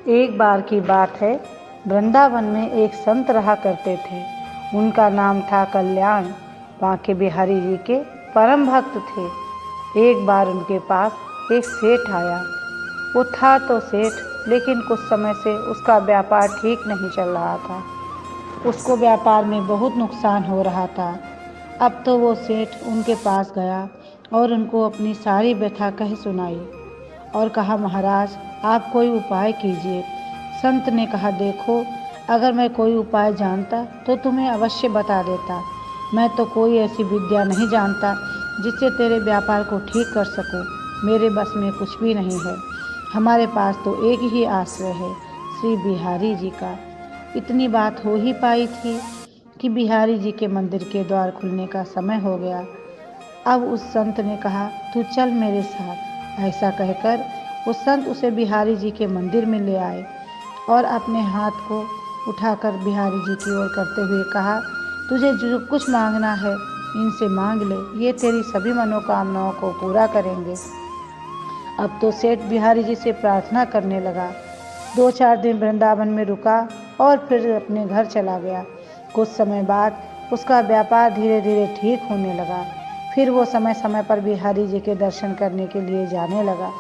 एक बार की बात है, वृंदावन में एक संत रहा करते थे। उनका नाम था कल्याण। बांके बिहारी जी के परम भक्त थे। एक बार उनके पास एक सेठ आया। वो था तो सेठ, लेकिन कुछ समय से उसका व्यापार ठीक नहीं चल रहा था। उसको व्यापार में बहुत नुकसान हो रहा था। अब तो वो सेठ उनके पास गया और उनको अपनी सारी व्यथा कह सुनाई और कहा, महाराज आप कोई उपाय कीजिए। संत ने कहा, देखो, अगर मैं कोई उपाय जानता तो तुम्हें अवश्य बता देता। मैं तो कोई ऐसी विद्या नहीं जानता जिससे तेरे व्यापार को ठीक कर सकूं। मेरे बस में कुछ भी नहीं है। हमारे पास तो एक ही आश्रय है, श्री बिहारी जी का। इतनी बात हो ही पाई थी कि बिहारी जी के मंदिर के द्वार खुलने का समय हो गया। अब उस संत ने कहा, तू चल मेरे साथ। ऐसा कहकर उस संत उसे बिहारी जी के मंदिर में ले आए और अपने हाथ को उठाकर बिहारी जी की ओर करते हुए कहा, तुझे जो कुछ मांगना है इनसे मांग ले, ये तेरी सभी मनोकामनाओं को पूरा करेंगे। अब तो सेठ बिहारी जी से प्रार्थना करने लगा। 2-4 दिन वृंदावन में रुका और फिर अपने घर चला गया। कुछ समय बाद उसका व्यापार धीरे धीरे ठीक होने लगा। फिर वो समय समय पर बिहारी जी के दर्शन करने के लिए जाने लगा।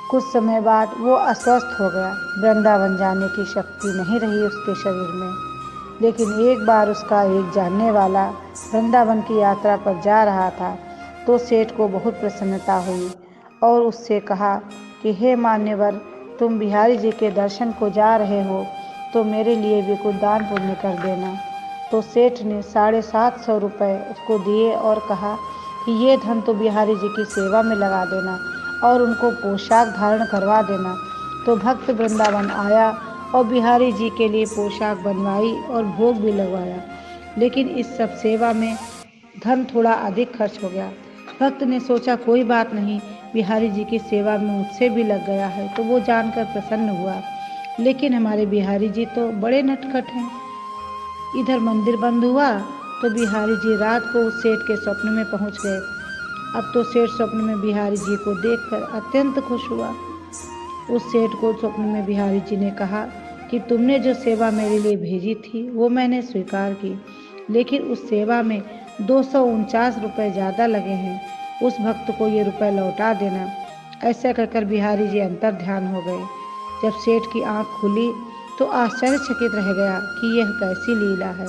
कुछ समय बाद वो अस्वस्थ हो गया। वृंदावन जाने की शक्ति नहीं रही उसके शरीर में। लेकिन एक बार उसका एक जानने वाला वृंदावन की यात्रा पर जा रहा था तो सेठ को बहुत प्रसन्नता हुई और उससे कहा कि हे मान्यवर, तुम बिहारी जी के दर्शन को जा रहे हो तो मेरे लिए भी कुछ दान पुण्य कर देना। तो सेठ ने 750 रुपये उसको दिए और कहा कि ये धन तो बिहारी जी की सेवा में लगा देना और उनको पोशाक धारण करवा देना। तो भक्त वृंदावन आया और बिहारी जी के लिए पोशाक बनवाई और भोग भी लगवाया। लेकिन इस सब सेवा में धन थोड़ा अधिक खर्च हो गया। भक्त ने सोचा, कोई बात नहीं, बिहारी जी की सेवा में मुझसे भी लग गया है तो वो जानकर प्रसन्न हुआ। लेकिन हमारे बिहारी जी तो बड़े नटखट हैं। इधर मंदिर बंद हुआ तो बिहारी जी रात को उस सेठ के स्वप्न में पहुंच गए। अब तो सेठ स्वप्न में बिहारी जी को देखकर अत्यंत खुश हुआ। उस सेठ को स्वप्न में बिहारी जी ने कहा कि तुमने जो सेवा मेरे लिए भेजी थी वो मैंने स्वीकार की, लेकिन उस सेवा में 249 रुपये ज़्यादा लगे हैं। उस भक्त को ये रुपये लौटा देना। ऐसा कहकर बिहारी जी अंतर ध्यान हो गए। जब सेठ की आंख खुली तो आश्चर्यचकित रह गया कि यह कैसी लीला है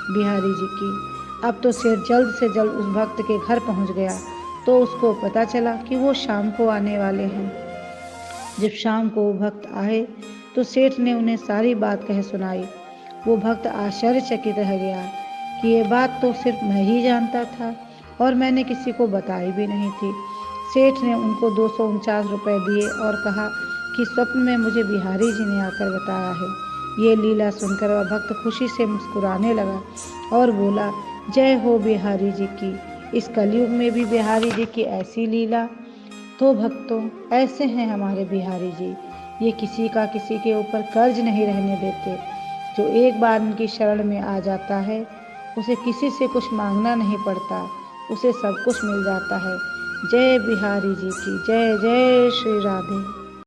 बिहारी जी की। अब तो सेठ जल्द से जल्द उस भक्त के घर पहुंच गया तो उसको पता चला कि वो शाम को आने वाले हैं। जब शाम को वो भक्त आए तो सेठ ने उन्हें सारी बात कह सुनाई। वो भक्त आश्चर्यचकित रह गया कि ये बात तो सिर्फ मैं ही जानता था और मैंने किसी को बताई भी नहीं थी। सेठ ने उनको 249 रुपये दिए और कहा कि स्वप्न में मुझे बिहारी जी ने आकर बताया है। ये लीला सुनकर वह भक्त खुशी से मुस्कुराने लगा और बोला, जय हो बिहारी जी की। इस कलयुग में भी बिहारी जी की ऐसी लीला। तो भक्तों, ऐसे हैं हमारे बिहारी जी। ये किसी का किसी के ऊपर कर्ज नहीं रहने देते। जो एक बार उनकी शरण में आ जाता है उसे किसी से कुछ मांगना नहीं पड़ता, उसे सब कुछ मिल जाता है। जय बिहारी जी की जय। जय श्री राधे।